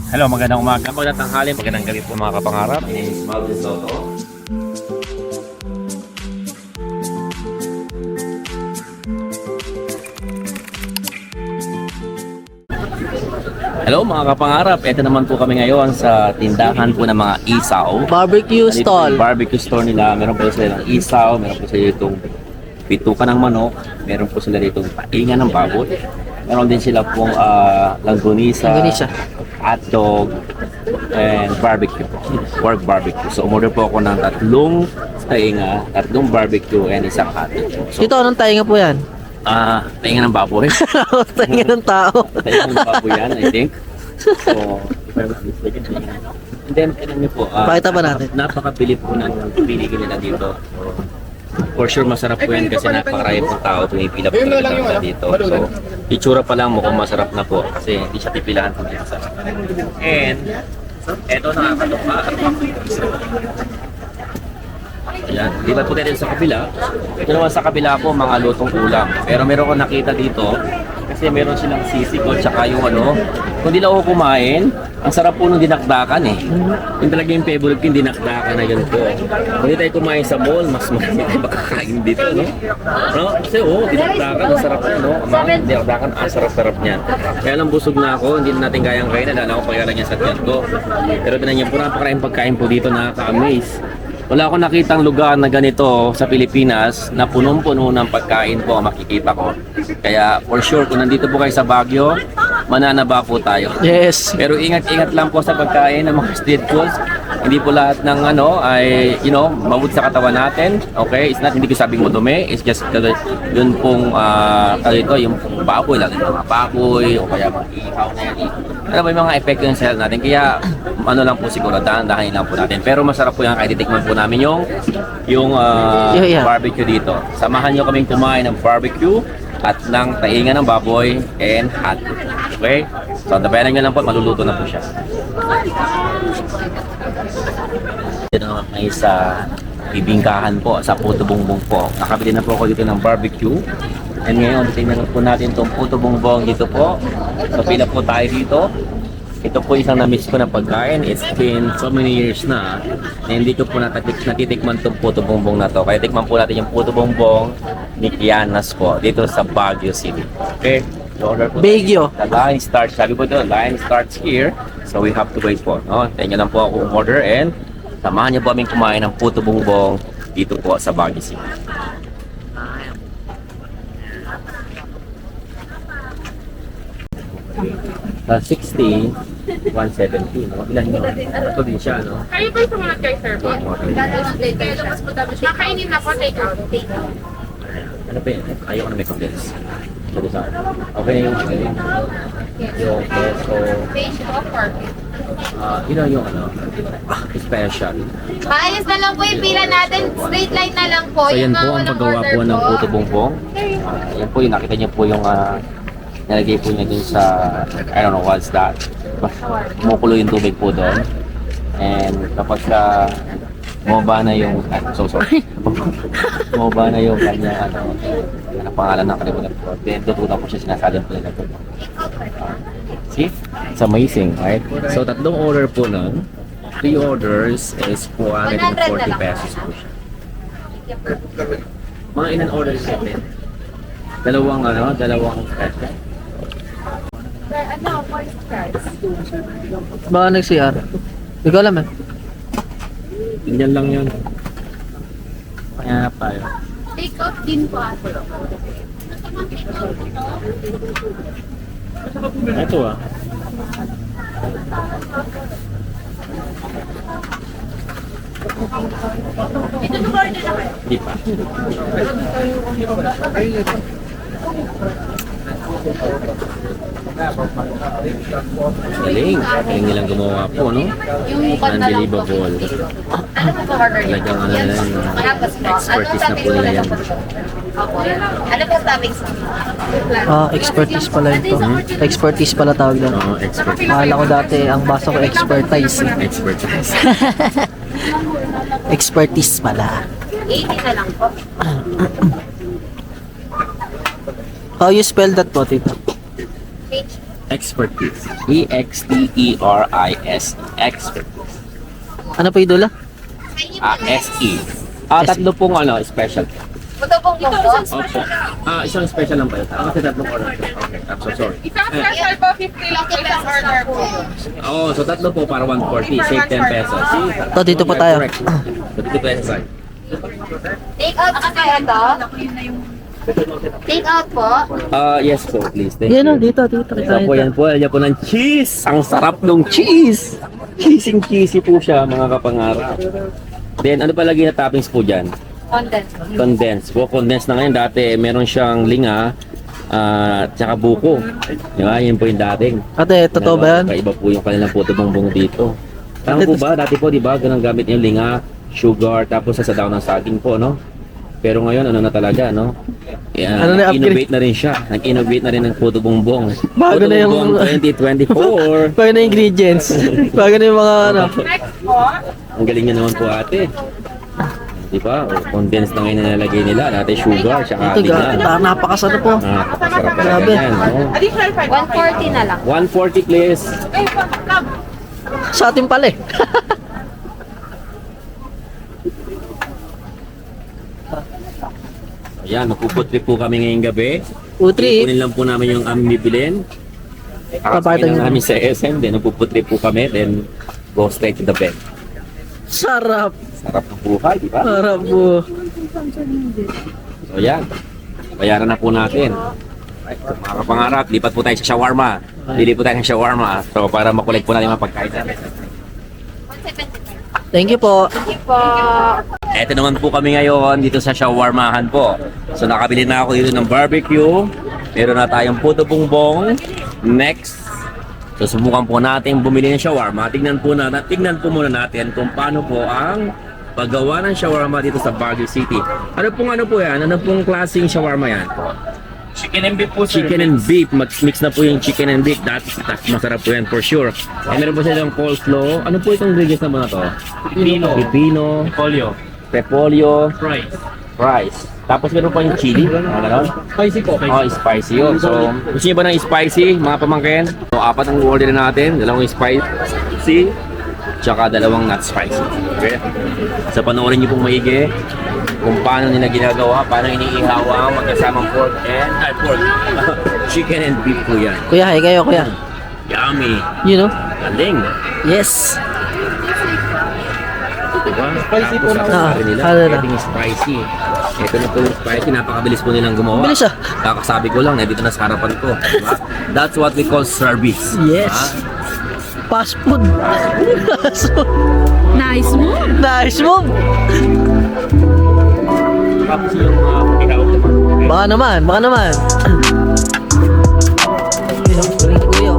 Hello, magandang umaga, magandang tanghali, magandang gabi po mga kapangarap. My name is Malvin Soto. Hello mga kapangarap, ito naman po kami ngayon sa tindahan po ng mga isaw. Barbecue Dito stall. yung barbecue store nila, meron po sila ng isaw, meron po sila itong bituka ng manok, meron po sila dito painga ng baboy. Meron din sila pong langgonisa, hotdog, and barbecue po. Pork barbecue. So umorder po ako ng tatlong tainga, tatlong barbecue, and isang hotdog po. So, Dito, anong tainga po yan? tainga ng baboy. Tainga ng tao. Tainga ng baboy yan, I think. So, if I'm not mistaken, tainga. And then, alam niyo po, Pakita ba natin? napakabili po ng pinigil nila dito. So, for sure masarap po yan kasi napakarami pong tao pumipila po talaga dito. So, itsura pa lang mukhang masarap na po kasi hindi siya pipilahan po dito. And, eto nakakatuwa. Ayan, di ba po tayo sa kabila? Ito naman sa kabila po mga lutong ulam. Pero meron ko nakita dito kasi meron silang sisig o tsaka yung ano. Kung di lang ako kumain, ang sarap po nung dinakdakan eh. Yung talaga yung favorite ko, yung dinakdakan na yun po. Kung di tayo kumain sa mall, mas marami tayo makakain dito, no? No? Kasi dinakdakan, ang sarap na, no? Dinakdakan, ang sarap-sarap niyan. Kaya lang busog na ako, hindi na natin kayang kain. Nalala ko pagkala niya sa tiyan ko. Pero tinan niyo po, napakaraming pagkain po dito, nakaka-amaze. Wala akong nakitang lugar na ganito sa Pilipinas na punong-puno ng pagkain po ang makikita ko. Kaya for sure, kung nandito po kayo sa Baguio, mananaba po tayo. Yes. Pero ingat-ingat lang po sa pagkain ng mga street foods. Hindi po lahat ng ano ay, mabut sa katawan natin. Okay? It's not, hindi ko sabing madumi. It's just yun pong, yung baboy lang. Yung mga baboy o kaya mga ihaw na yan. Ano ba yung mga epekto yung sa health natin? Kaya ano lang po siguro, dahan-dahanin lang po natin. Pero masarap po yan kahit titikman po namin yung barbecue dito. Samahan nyo kaming kumain ng barbecue at ng tainga ng baboy and hot. Okay? So, tabayanan nyo lang po, maluluto na po siya. Dito naman may sa bibingkahan po, sa Puto Bongbong po. Nakabili na po ako dito ng barbecue. And ngayon, tingnan po natin itong Puto Bongbong dito po. So, pila po tayo dito. Ito po isang na-miss ko na pagkain. It's been so many years na hindi ko po natitikman itong Puto Bongbong na to. Kaya tikman po natin yung Puto Bongbong ni Kianas po dito sa Baguio City. Okay? So, order po Baguio. The line starts. Sabi po ito, line starts here. So we have to wait po. No? Tingnan lang po ako order and samahan niyo po aming kumain ng Puto Bongbong dito po sa Baguio City. 60, 170, no? Ilan yun? Ito din siya, no? Kayo ba sumunod kay sir? Makainin na po, take out. Ano ba yun? Ayaw ko na may condense. Okay na yung yung peso. Yung special. Maayos na lang po yung pila natin. Straight line na lang po. So yan Yung po mga ang walang paggawa order po ng Puto Bongbong. Yan po yung nakita niyo po yung nalagay po niya dun sa, I don't know what's that. Kumukulo yung tubig po doon. And kapag bumaba na yung, bumaba na yung kanya, ano pangalan ng kalimutan po. Then tutunan po siya, sinasalin po nila po. See? It's amazing, right? So tatlong order po nun. 3 orders is 440 pesos po siya. Mga ilan orders natin? Dalawang special. Baka nag-CR. Hindi ko alam eh. Ganyan lang yun. Kaya tayo. Take out din po. Ito Hindi pa. Galing. Galing nilang gumawa po, no? Unbelievable. Talagang expertise na po nila yan. Ano po toppings? Expertise pala ito. Expertise pala tawag doon. Oo, expertise. Akala ko dati, ang basa ko expertise. Expertise. Expertise pala. 80 na lang po. How you spell that po, tito? H Expertise. E-X-T-E-R-I-S. Expertise. Ano po idol? S-E. Tatlo pong special. Ito pong bongo. Opo. Isang special lang pa yun. Kasi tatlong order. Okay, I'm so sorry. Isang special po, 50 lang po isang order po. So tatlo po para 140. Save 10 pesos. See? To, dito po tayo. Correct. So dito po sa side. Take out na kaya ito? Take out po. Yes po, please. Thank Yan o, you. dito. Yan po, yan po. Yan po ng cheese. Ang sarap ng cheese. Cheesy po siya, mga kapangarap. Then, ano palagi na toppings po dyan? Condense. Condensed. Po, condensed na ngayon. Dati, meron siyang linga, tsaka buko. Di ba? Yun po yung dating. Ate, totoo ba yan? Iba po yung kanilang puto bongbong dito. Tama po ba? Dati po, di ba? Ganang gamit yung linga, sugar, tapos sa daw ng saging po, no? Pero ngayon, ano na talaga, no? Ano na Nag-innovate na rin siya. Nag-innovate na rin ng puto bongbong. Bago Puto na yung- bongbong 2024. Bago na ingredients. Bago na yung mga ano. Next po, Ang galing niya naman po ate. Di ba? Condensed na ngayon na nilalagay nila. Dati sugar, tsaka Ito, linga. napakasarap po. Napakasarap talaga Grabe. yan. No? additional 5. 140 na lang. 140 please. Okay, love. Sa atin pala eh. Ayan, magpuputrip po kami ngayong gabi. Utri. Ipunin lang po namin yung aming bibilin. Papakita Kakasakay niyo. lang namin sa SM, then magpuputrip po kami, then go straight to the bed. Sarap. Sarap ng buhay, di ba? Sarap po. So yan, bayaran na po natin. Right, so, mga kapangarap, lipat po tayo sa shawarma. Bili po tayo ng shawarma. So para makulit po natin mga pagkain natin. 175. Thank you po. Thank you po. Eto naman po kami ngayon dito sa shawarmahan po. So nakabili na ako dito ng barbecue. Meron na tayong puto bongbong. Next, so subukan po natin bumili ng shawarma. Tignan po muna natin kung paano po ang paggawa ng shawarma dito sa Baguio City. Ano po yan? Ano pong klaseng shawarma yan? Chicken and beef po, sir. Chicken and beef. Mix na po yung chicken and beef. That's masarap po yan for sure. And meron po silang coleslaw. Ano po itong ingredients na mga to? Pipino. Pipino, Polio. repolyo, Fries. rice. Tapos meron pa yung chili. Ano? Spicy po. Oh, spicy yun. So, gusto niyo ba ng spicy, mga pamangkin? So, 4 ang order natin. 2 spicy, tsaka 2 not spicy. Okay? So, panoorin niyo pong maigi kung paano nila ginagawa, paano iniihawa ang magkasamang pork, chicken and beef po yan. Kuya, hi kayo kuya. Yummy. You know? Galing. Yes. Diba? Spicy po na nila. ano na? Ito yung spicy. Ito na po yung spicy. Napakabilis po nilang gumawa. Bilis ah. Kakasabi ko lang, dito na sa harapan ko. Diba? That's what we call service. Yes. Diba? Fast food. Fast food. Nice move. Nice move. Tapos yung pagkakawag naman. Baka naman. You know, galing ni kuya.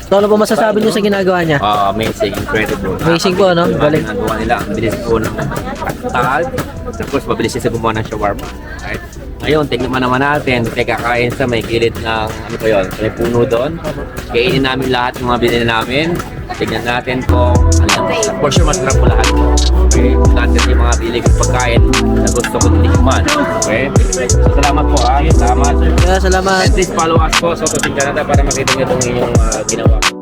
So, ano po masasabi niyo sa ginagawa niya? Amazing, incredible. Amazing po, no? Galing. Ginagawa nila. Ang bilis po ng pagtakal. Tapos mabilis siya sa gumawa ng shawarma. Right? Ngayon, tingnan naman natin. Kakain sa may gilid ng, ano po yun, may puno doon. Kainin namin lahat ng mga binili namin. Tingnan natin kung, for sure masarap po lahat. Okay? Natin yung mga bili kong pagkain na gusto ko titikman. Okay? So, salamat po Salamat. Kaya salamat. And please follow us po sa Toting Canada para makita niyo itong inyong ginawa.